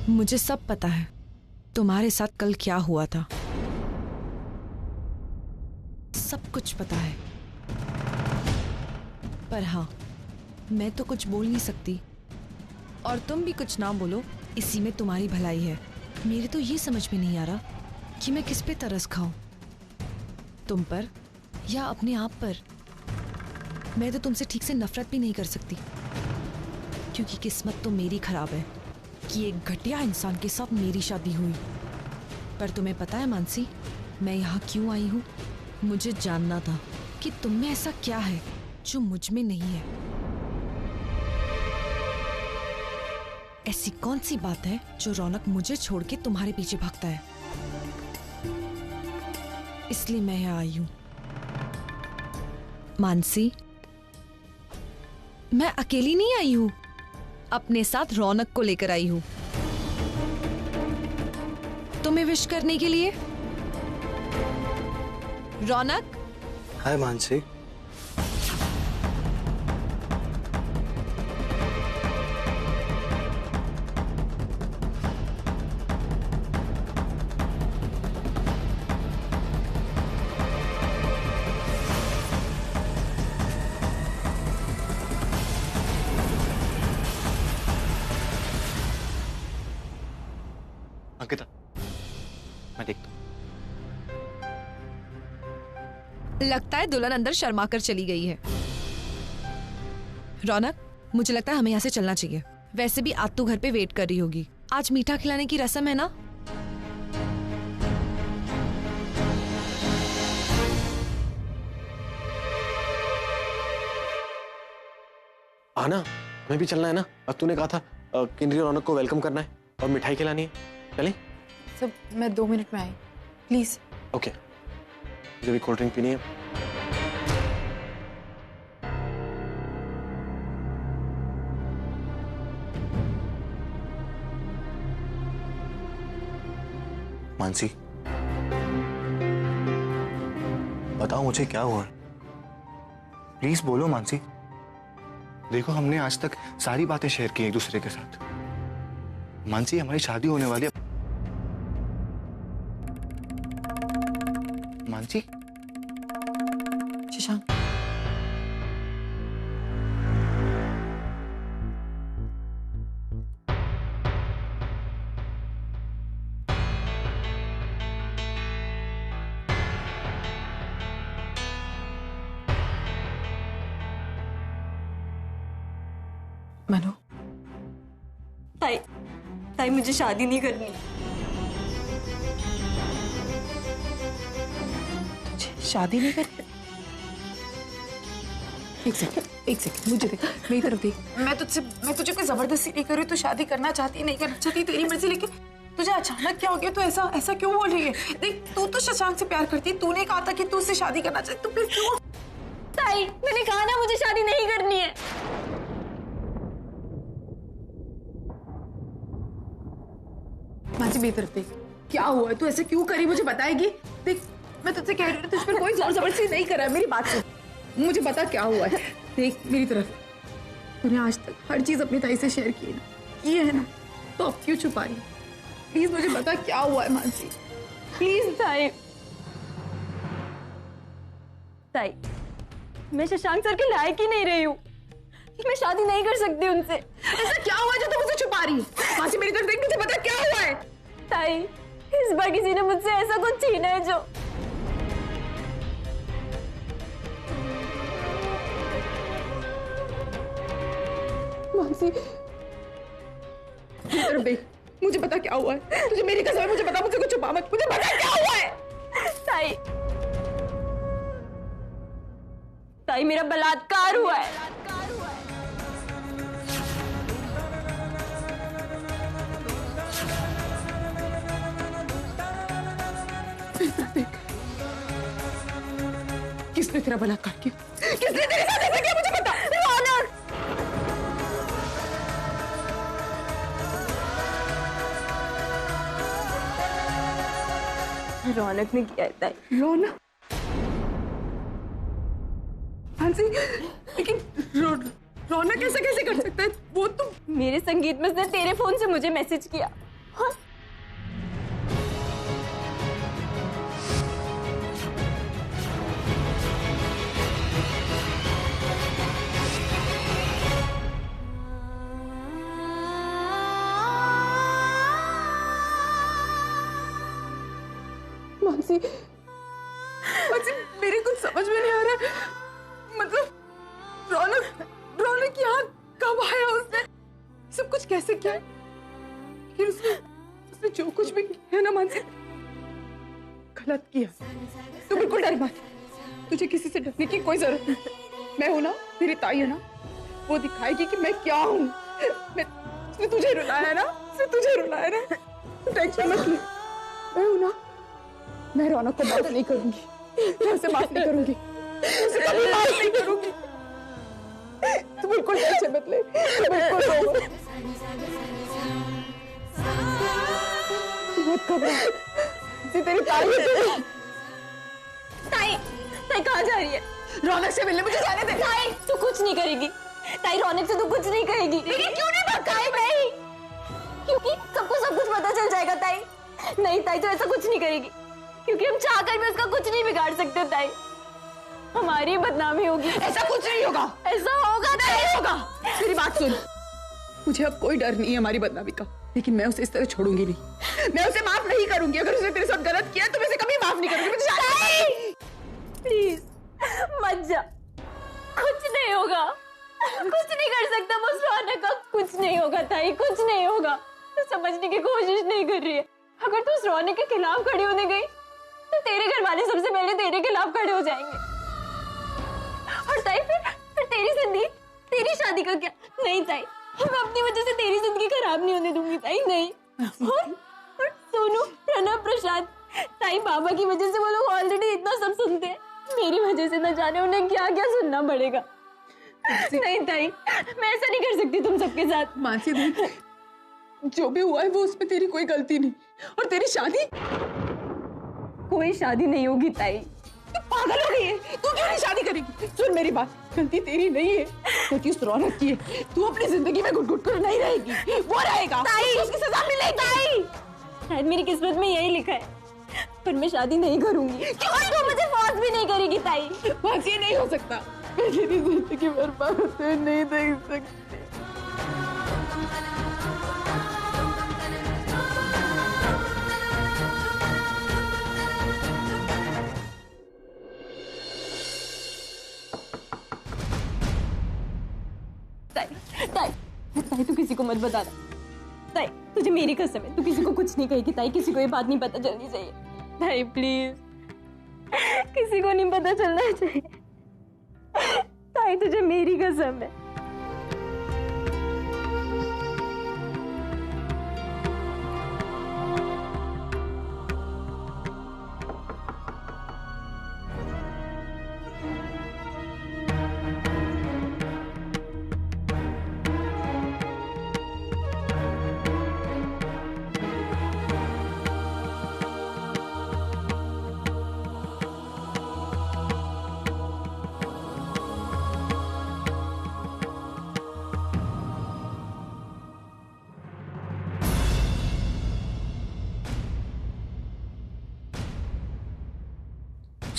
मुझे सब पता है तुम्हारे साथ कल क्या हुआ था, सब कुछ पता है। पर हाँ, मैं तो कुछ बोल नहीं सकती और तुम भी कुछ ना बोलो, इसी में तुम्हारी भलाई है। मेरे तो ये समझ में नहीं आ रहा कि मैं किस पे तरस खाऊं, तुम पर या अपने आप पर। मैं तो तुमसे ठीक से नफरत भी नहीं कर सकती, क्योंकि किस्मत तो मेरी खराब है कि एक घटिया इंसान के साथ मेरी शादी हुई। पर तुम्हें पता है मानसी, मैं यहाँ क्यों आई हूँ? मुझे जानना था कि तुम में ऐसा क्या है जो मुझ में नहीं है। ऐसी कौन सी बात है जो रौनक मुझे छोड़ के तुम्हारे पीछे भागता है? इसलिए मैं यहाँ आई हूँ। मानसी, मैं अकेली नहीं आई हूँ, अपने साथ रौनक को लेकर आई हूँ, तुम्हें विश करने के लिए। रौनक। हाय मानसी। अंकिता, मैं देखता हूँ। लगता है दुल्हन अंदर शर्मा कर चली गई है। रौनक, मुझे लगता है हमें यहाँ से चलना चाहिए। वैसे भी आतू घर पे वेट कर रही होगी। आज मीठा खिलाने की रस्म है ना? आना, हमें भी चलना है ना। अब तूने कहा था किन्नरी रौनक को वेलकम करना है और मिठाई खिलानी है। चलें? सर, मैं 2 मिनट में आई, प्लीज। ओके, मुझे भी कोल्ड ड्रिंक पीनी है। मानसी, बताओ मुझे क्या हुआ? प्लीज बोलो मानसी। देखो, हमने आज तक सारी बातें शेयर की एक दूसरे के साथ। मानसी, हमारी शादी होने वाली है। मानसी। शशांक, मनु। ताई मुझे शादी नहीं करनी। तुझे शादी नहीं करनी? एक सेकंड मुझे देख, मेरी तरफ देख। मैं तुझे कोई जबरदस्ती नहीं कर रही। तू शादी करना चाहती नहीं करना चाहती तेरी मर्जी, लेकिन तुझे अचानक क्या हो गया? तू ऐसा क्यों बोल रही है? देख, तू तो शशांक से प्यार करती है। तूने कहा था कि तू उससे शादी करना चाहती, तो फिर क्यों? ताई, मैंने कहा ना मुझे शादी नहीं करनी है। मानसी, मेरी तरफ देख, क्या हुआ? तू ऐसे क्यों करी? मुझे बताएगी? देख, मैं तुझसे कह रही हूँ, तुझ पर कोई जोर जबरदस्ती नहीं करा है। मेरी बात सुन, मुझे बता क्या हुआ है। देख मेरी तरफ, तूने आज तक हर चीज अपनी ताई से शेयर की है ना, तो अब क्यों छुपा रही? प्लीज मुझे बता क्या हुआ है मानसी, प्लीज। ताई, मैं शशांक सर के लायक ही नहीं रही हूँ। मैं शादी नहीं कर सकती उनसे। ऐसा क्या हुआ जो तुम मुझसे छुपा रही है? मानसी, मेरी तरफ देख, मुझे बता क्या हुआ है। ताई, इस बार किसी ने मुझसे ऐसा कुछ छीना है जो मानसी, मेरी तरफ देख, मुझे बता क्या हुआ है। तुझे मेरी कसम है, मुझे बता, मुझे कुछ छुपा मत। मुझे बता क्या हुआ है। ताई, मेरा बलात्कार हुआ है। किसने तेरा बलात्कार किया? किसने तेरे साथ ऐसा किया? मुझे बता। रौनक। रौनक ने किया है ताई। रौनक? मानसी, लेकिन रौनक ऐसा कैसे कर सकता है? वो तो मेरे संगीत में उसने तेरे फोन से मुझे मैसेज किया। मानसी, मानसी मेरे कुछ समझ में नहीं आ रहा है। मतलब रौनक यहाँ कब आया? उसने सब कुछ कैसे किया? लेकिन उसने जो कुछ भी किया ना मानसी, गलत किया। तू बिल्कुल डर मत, तुझे किसी से डरने की कोई जरूरत नहीं। मैं हूं ना, मेरी ताई है ना, वो दिखाएगी कि मैं क्या हूँ। उसने तुझे रुलाया ना, तू टेंशन मत ले। मैं हूं ना, मैं रौनक को माफ नहीं करूंगी, मैं उसे माफ नहीं करूंगी, उसे कभी माफ नहीं करूंगी। तू बिल्कुल टेंशन मत ले, तू बिल्कुल रो मत। तू मत घबरा, ये तेरी ताई है। ताई कहाँ जा रही है? रौनक से मिलने मुझे जाने दे। ताई तू कुछ नहीं करेगी। ताई रौनक से तू कुछ नहीं कहेगी। लेकिन क्यों नहीं बात ताई नहीं, क्योंकि सबको सब कुछ पता चल जाएगा। ताई नहीं, ताई तो ऐसा कुछ नहीं करेगी, क्योंकि हम चाह कर भी उसका कुछ नहीं बिगाड़ सकते। ताई हमारी बदनामी होगी। ऐसा कुछ नहीं होगा, ऐसा होगा ताई, होगा। मेरी बात सुन, मुझे अब कोई डर नहीं है हमारी बदनामी का, लेकिन मैं उसे इस तरह छोड़ूंगी नहीं। मैं उसे माफ नहीं करूंगी। अगर उसने तेरे साथ गलत किया तो मैं उसे कभी माफ नहीं करूंगी। मुझे प्लीज मत जा, कुछ नहीं होगा, कुछ नहीं कर सकता वो रौनक का, कुछ नहीं होगा ताई, कुछ नहीं होगा। तू समझने की कोशिश नहीं कर रही है। अगर तू उस रौनक के खिलाफ खड़ी होने गई तो तेरे घर वाले सबसे पहले तेरे खिलाफ खड़े हो जाएंगे। और ताई फिर तेरी जिंदगी, तेरी शादी का क्या? नहीं ताई, मैं अपनी वजह से तेरी जिंदगी खराब नहीं होने दूंगी ताई, नहीं। और सोनू, प्रणव, प्रसाद, ताई बाबा की वजह से वो लोग ऑलरेडी इतना सब सुनते हैं, मेरी वजह से न जाने उन्हें क्या क्या सुनना पड़ेगा। नहीं ताई, मैं ऐसा नहीं कर सकती तुम सबके साथ। मानसी देख, जो भी हुआ है वो उसमें तेरी कोई गलती नहीं। और तेरी शादी, कोई शादी नहीं होगी ताई। तू पागल हो गई है, तू क्यों नहीं शादी करेगी? सुन मेरी बात, गलती तेरी नहीं है, गलती उस रौनक की है। तू अपनी जिंदगी में घुट-घुट कर नहीं रहेगी, वो रहेगा। ताई, उसकी सजा मिलेगी। ताई, शायद मेरी किस्मत में यही लिखा है, पर मैं शादी नहीं करूंगी। क्यों? तो मुझे फोर्स भी नहीं करेगी ताई। बस ये नहीं हो सकता, मैं तेरी जिंदगी बर्बाद होते नहीं देख सकती। ताई तू किसी को मत बताना। ताई तुझे मेरी कसम है, तू किसी को कुछ नहीं कहेगी ताई, किसी को ये बात नहीं पता चलनी चाहिए। ताई प्लीज, किसी को नहीं पता चलना चाहिए। ताई तुझे मेरी कसम है।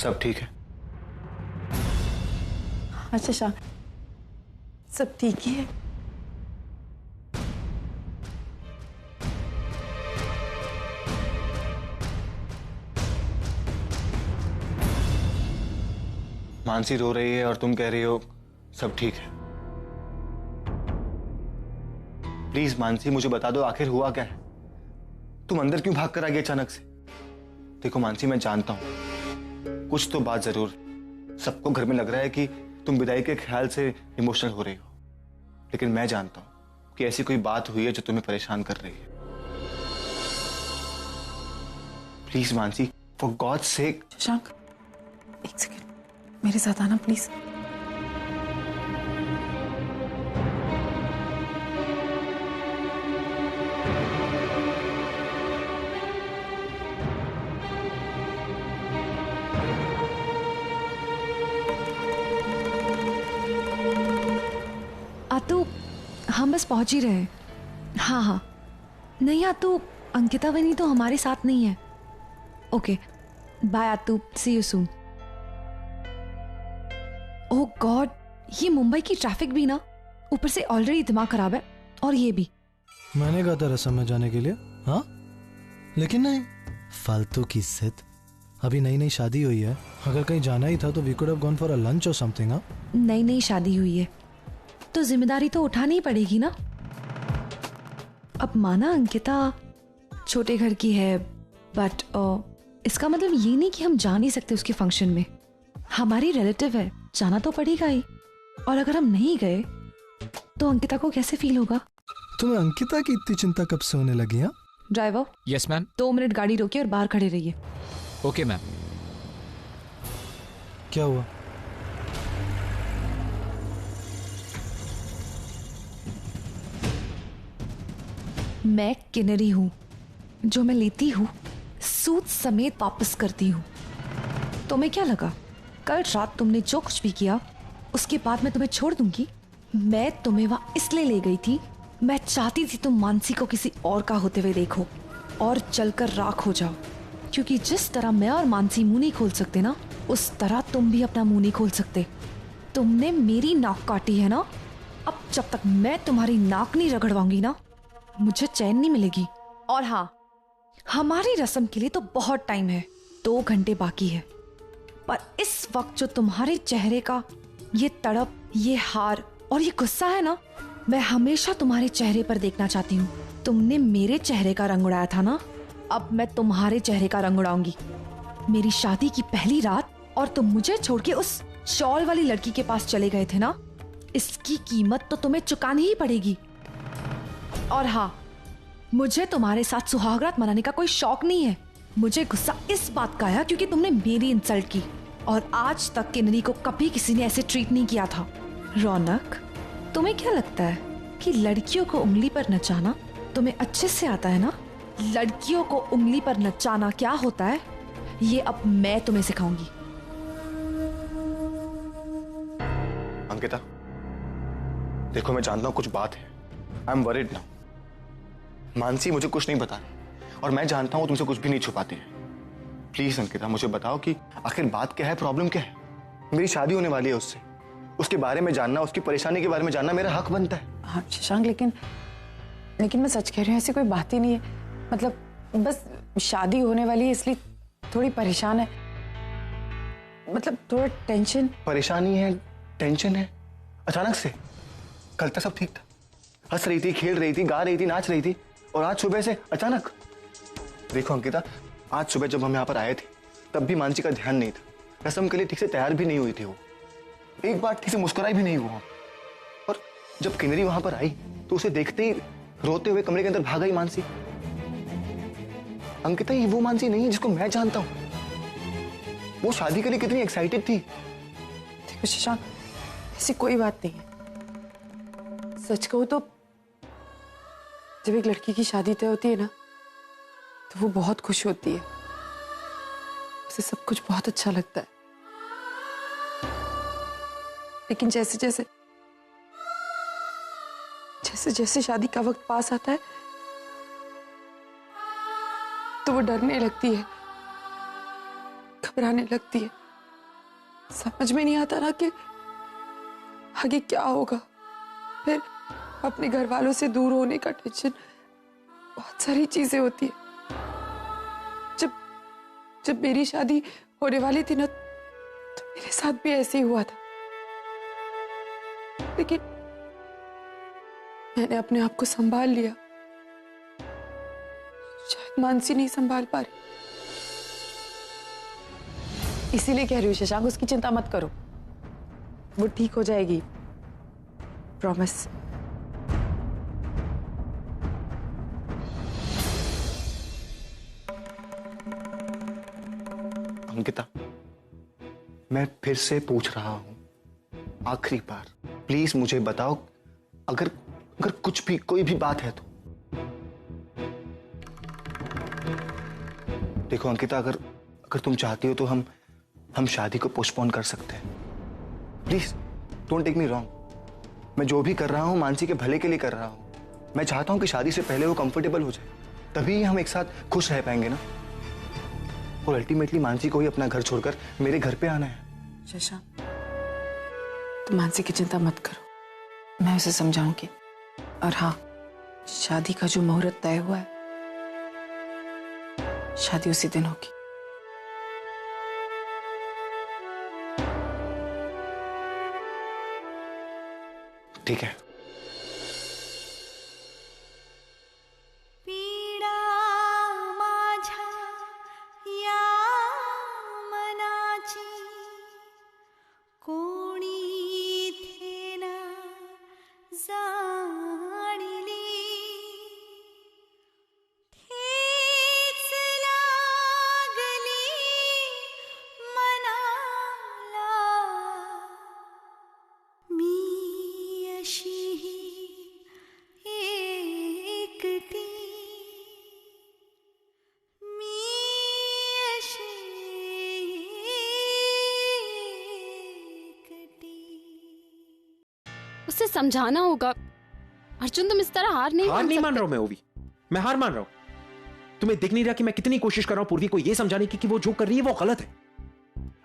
सब ठीक है? अच्छा शाह, सब ठीक ही है। मानसी रो रही है और तुम कह रही हो सब ठीक है। प्लीज मानसी, मुझे बता दो आखिर हुआ क्या है? तुम अंदर क्यों भाग कर आ गई अचानक से? देखो मानसी, मैं जानता हूं कुछ तो बात जरूर, सबको घर में लग रहा है कि तुम विदाई के ख्याल से इमोशनल हो रही हो, लेकिन मैं जानता हूं कि ऐसी कोई बात हुई है जो तुम्हें परेशान कर रही है। Please Mansi, for God sake. Shashank, एक सेकेंड, मेरे साथ आना प्लीज। आतू, हम बस पहुंच ही रहे। हाँ हाँ, नहीं आतू, अंकिता बनी तो हमारे साथ नहीं है। ओके बाय आतू, see you soon. Oh god, ये मुंबई की ट्रैफिक भी ना, ऊपर से ऑलरेडी दिमाग खराब है और ये भी। मैंने कहा था रसम में जाने के लिए, हाँ लेकिन नहीं, फालतू की जिद। अभी नई नई शादी हुई है, अगर कहीं जाना ही था तो we could have gone for a lunch और समथिंग। हाँ नई नई शादी हुई है तो जिम्मेदारी तो उठानी ही पड़ेगी ना। अब माना अंकिता छोटे घर की है, बट इसका मतलब ये नहीं कि हम जा नहीं सकते उसके फंक्शन में। हमारी रिलेटिव है, जाना तो पड़ेगा ही। और अगर हम नहीं गए तो अंकिता को कैसे फील होगा? तुम्हें अंकिता की इतनी चिंता कब से होने लगी? हाँ ड्राइवर, यस मैम। 2 मिनट गाड़ी रोकिए और बाहर खड़े रहिए। Okay ma'am. क्या हुआ? मैं किन्नरी हूं, जो मैं लेती हूं सूद समेत वापस करती हूं। तुम्हें क्या लगा कल रात तुमने जो कुछ भी किया उसके बाद मैं तुम्हें छोड़ दूंगी? मैं तुम्हें वहां इसलिए ले गई थी, मैं चाहती थी तुम मानसी को किसी और का होते हुए देखो और जलकर राख हो जाओ। क्योंकि जिस तरह मैं और मानसी मुंह नहीं खोल सकते ना, उस तरह तुम भी अपना मुंह नहीं खोल सकते। तुमने मेरी नाक काटी है ना, अब जब तक मैं तुम्हारी नाक नहीं रगड़वाऊंगी ना, मुझे चैन नहीं मिलेगी। और हाँ, हमारी रस्म के लिए तो बहुत टाइम है, 2 घंटे बाकी है। पर इस वक्त जो तुम्हारे चेहरे का ये तड़प, ये हार और ये गुस्सा है ना, मैं हमेशा तुम्हारे चेहरे पर देखना चाहती हूँ। तुमने मेरे चेहरे का रंग उड़ाया था ना, अब मैं तुम्हारे चेहरे का रंग उड़ाऊंगी। मेरी शादी की पहली रात और तुम मुझे छोड़ के उस शॉल वाली लड़की के पास चले गए थे ना, इसकी कीमत तो तुम्हें चुकानी ही पड़ेगी। और हाँ, मुझे तुम्हारे साथ सुहागरात मनाने का कोई शौक नहीं है। मुझे गुस्सा इस बात का आया क्योंकि तुमने मेरी इंसल्ट की, और आज तक किन्नरी को कभी किसी ने ऐसे ट्रीट नहीं किया था। रौनक, तुम्हें क्या लगता है कि लड़कियों को उंगली पर नचाना तुम्हें अच्छे से आता है ना? लड़कियों को उंगली पर नचाना क्या होता है, ये अब मैं तुम्हें सिखाऊंगी। अंकिता, देखो मैं जानता हूं कुछ बात है, I am worried now. Mansi मुझे कुछ नहीं बता रही और मैं जानता हूं तुमसे कुछ भी नहीं छुपाती है। प्लीज अंकिता, मुझे बताओ कि आखिर बात क्या है, प्रॉब्लम क्या है? मेरी शादी होने वाली है उससे, उसके बारे में जानना, उसकी परेशानी के बारे में जानना मेरा हक बनता है। हाँ शशांक, लेकिन मैं सच कह रही हूँ, ऐसी कोई बात ही नहीं है। मतलब बस शादी होने वाली है इसलिए थोड़ी परेशान है, मतलब थोड़ा टेंशन। परेशानी है, टेंशन है, अचानक से? कल तक सब ठीक था, हंस रही थी, खेल रही थी, गा रही थी, नाच रही थी, और आज सुबह से अचानक। देखो अंकिता, आज सुबह जब हम यहाँ पर आए थे तब भी मानसी का ध्यान नहीं था, रस्म के लिए ठीक से तैयार भी नहीं हुई थी, वो एक बार ठीक से मुस्कुराई भी नहीं हुआ। और जब किन्नरी वहां पर आई तो उसे देखते ही रोते हुए कमरे के अंदर भाग आई मानसी। अंकिता, ये वो मानसी नहीं है जिसको मैं जानता हूं। वो शादी के लिए कितनी एक्साइटेड थी। देखो शशांक, ऐसी कोई बात नहीं है। सच कहूं तो जब एक लड़की की शादी तय होती है ना, तो वो बहुत खुश होती है, उसे सब कुछ बहुत अच्छा लगता है। लेकिन जैसे जैसे शादी का वक्त पास आता है तो वो डरने लगती है, घबराने लगती है। समझ में नहीं आता ना कि आगे क्या होगा। फिर अपने घर वालों से दूर होने का टेंशन, बहुत सारी चीजें होती है। जब मेरी शादी होने वाली थी ना, तो मेरे साथ भी ऐसे ही हुआ था। लेकिन मैंने अपने आप को संभाल लिया, शायद मानसी नहीं संभाल पा रही। इसीलिए कह रही हूँ शशांक, उसकी चिंता मत करो, वो ठीक हो जाएगी, प्रॉमिस। अंकिता, मैं फिर से पूछ रहा हूं, आखिरी बार, प्लीज मुझे बताओ, अगर कुछ भी, कोई भी बात है तो। देखो अंकिता, अगर तुम चाहती हो तो हम शादी को पोस्टपोन कर सकते हैं। Please don't take me wrong. मैं जो भी कर रहा हूं मानसी के भले के लिए कर रहा हूं। मैं चाहता हूं कि शादी से पहले वो कंफर्टेबल हो जाए, तभी हम एक साथ खुश रह पाएंगे ना। और अल्टीमेटली मानसी को ही अपना घर छोड़कर मेरे घर पे आना है। शशांक, तुम मानसी की चिंता मत करो, मैं उसे समझाऊंगी। और हाँ, शादी का जो मुहूर्त तय हुआ है, शादी उसी दिन होगी। ठीक है। पीडा माझ्या या मनाची कोणी इथे ना जाणली, ठेच लागली मनाला, मी अशी एकटी, मी अशी एकटी। उसे समझाना होगा। अर्जुन, तुम इस तरह हार नहीं मान रहा हूं मैं ओवी, मैं हार मान रहा हूं। तुम्हें दिख नहीं रहा कि मैं कितनी कोशिश कर रहा हूं पूर्वी को यह समझाने की कि वो जो कर रही है वो गलत है।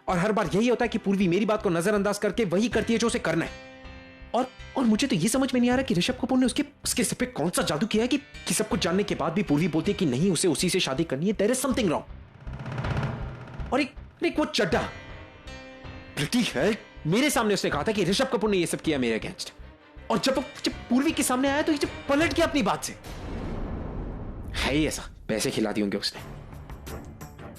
और हर बार यही होता है कि पूर्वी मेरी बात को नजरअंदाज करके वही करती है जो उसे करना है। और मुझे तो ये समझ में नहीं आ रहा कि ऋषभ कपूर ने उसके सिर पे कौन सा जादू किया है कि सब कुछ जानने के बाद भी पूर्वी बोलती है कि नहीं, उसे उसी से शादी करनी है। There is something wrong. और एक वो चड्डा प्रीति है, मेरे सामने उसने कहा था कि ऋषभ कपूर ने ये सब किया मेरे अगेंस्ट। और जब पूर्वी के सामने आया तो ये पलट गया अपनी बात से। है ही ऐसा, पैसे खिला दिए होंगे उसने।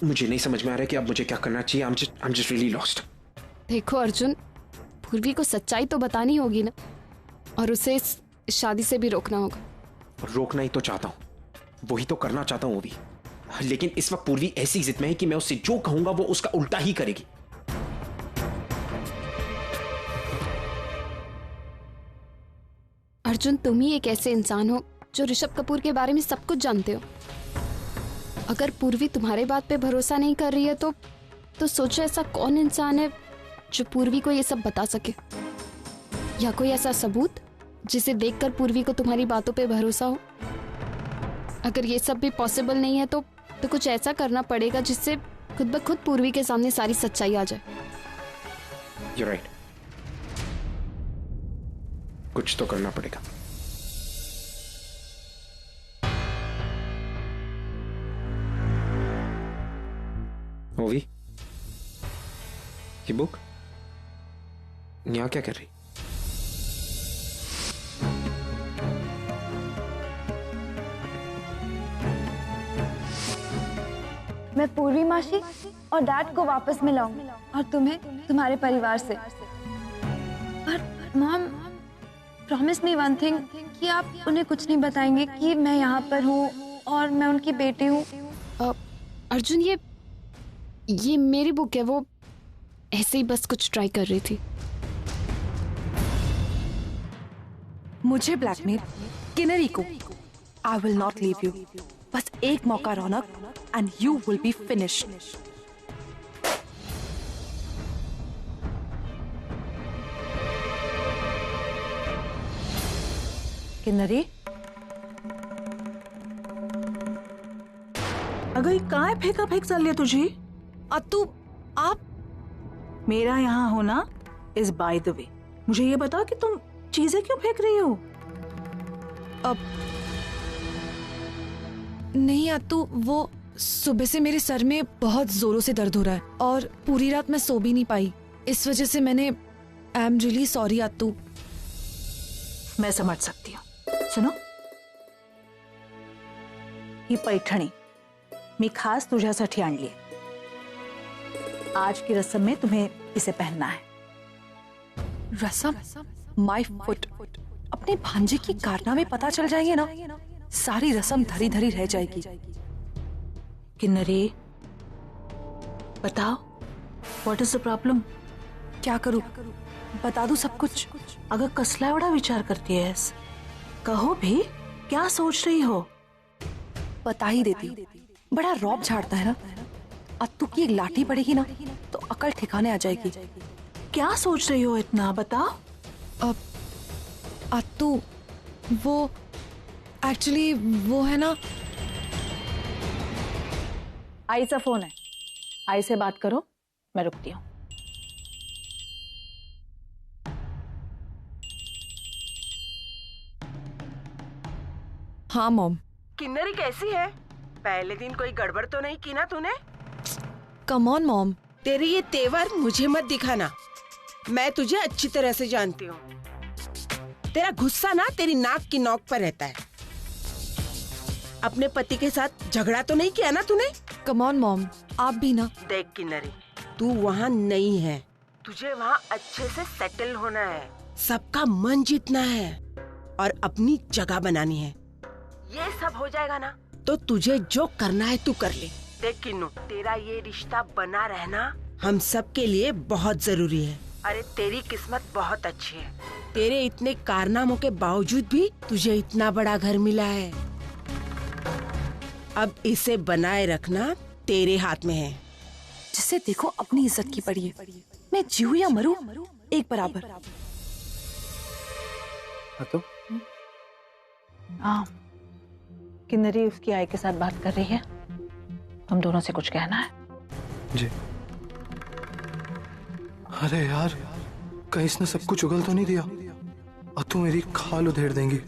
मुझे नहीं समझ में आ रहा है कि अब मुझे क्या करना चाहिए। I'm just really lost। देखो अर्जुन, पूर्वी को सच्चाई तो बतानी होगी ना, और उसे इस शादी से भी रोकना होगा। रोकना ही तो चाहता हूं, वही तो करना चाहता हूं भी। लेकिन इस वक्त पूर्वी ऐसी जिद में है कि मैं उससे जो कहूंगा वो उसका उल्टा ही करेगी। अर्जुन, तुम ही एक ऐसे इंसान हो जो ऋषभ कपूर के बारे में सब कुछ जानते हो। अगर पूर्वी तुम्हारे बात पे भरोसा नहीं कर रही है तो सोचो ऐसा कौन इंसान है जो पूर्वी को ये सब बता सके, या कोई ऐसा सबूत जिसे देखकर पूर्वी को तुम्हारी बातों पे भरोसा हो। अगर ये सब भी पॉसिबल नहीं है तो कुछ ऐसा करना पड़ेगा जिससे खुद ब खुद पूर्वी के सामने सारी सच्चाई आ जाए। You're right। कुछ तो करना पड़ेगा। ओवी, ये बुक यहाँ क्या कर रही? मैं पूर्वी मासी और डैड को वापस मिलाऊंगी और तुम्हें तुम्हारे परिवार से। पर mom, promise me one thing कि आप उन्हें कुछ नहीं बताएंगे कि मैं यहाँ पर हूँ और मैं उनकी बेटी हूँ। अर्जुन, ये मेरी बुक है, वो ऐसे ही बस कुछ ट्राई कर रही थी। मुझे ब्लैकमेल, किन्नरी को। I will not leave you. बस एक मौका Raunak and you will be finished. Kinnari, अगं काय फेका फेक चालली आहे तुझी? अतु, आप मेरा यहाँ होना इज बाय द वे। मुझे ये बताओ कि तुम चीजें क्यों फेंक रही हो? अब नहीं अतु, वो सुबह से मेरे सर में बहुत जोरों से दर्द हो रहा है और पूरी रात मैं सो भी नहीं पाई। इस वजह से मैंने आई एम रियली सॉरी अतु। मैं समझ सकती हूँ। सुनो, ही पैठणी मी खास तुझ्यासाठी आणली आहे। आज की रस्म में तुम्हें इसे पहनना है। रसम? My foot. अपने भांजे की कारनामे पता चल जाएंगे ना, सारी रस्म धरी धरी रह जाएगी। किन्नरी, बताओ, व्हाट इज द प्रॉब्लम? क्या करूं? बता दूं सब कुछ? अगर कसला एवढा विचार करतीयस, कहो भी, क्या सोच रही हो? बता ही देती। बड़ा रौब झाड़ता है ना। अत्तू की एक लाठी पड़ेगी ना तो अकल ठिकाने आ जाएगी। क्या सोच रही हो इतना, बताओ। अब अत्तू, वो एक्चुअली वो है ना, आई से फोन है, आई से बात करो, मैं रुकती हूँ। हाँ मॉम। किन्नरी कैसी है? पहले दिन कोई गड़बड़ तो नहीं की ना तूने? Come on mom. तेरे ये तेवर मुझे मत दिखाना, मैं तुझे अच्छी तरह से जानती हूँ। तेरा गुस्सा ना तेरी नाक की नोक पर रहता है। अपने पति के साथ झगड़ा तो नहीं किया ना तूने? कम ऑन मॉम, आप भी ना। देख किन्नरी, तू वहाँ नहीं है, तुझे वहाँ अच्छे से सेटल होना है, सबका मन जीतना है और अपनी जगह बनानी है। ये सब हो जाएगा ना तो तुझे जो करना है तू कर ले। देख किन्नू, तेरा ये रिश्ता बना रहना हम सब के लिए बहुत जरूरी है। अरे तेरी किस्मत बहुत अच्छी है, तेरे इतने कारनामों के बावजूद भी तुझे इतना बड़ा घर मिला है। अब इसे बनाए रखना तेरे हाथ में है। जिसे देखो अपनी इज्जत की पड़ी है, मैं जीऊं या मरूं एक बराबर। तो हाँ, किन्नरी उसकी आई के साथ बात कर रही है, तुम दोनों से कुछ कहना है? जी। अरे यार, कहीं इसने सब कुछ उगल तो नहीं दिया और तू मेरी खाल उधेड़ देंगी।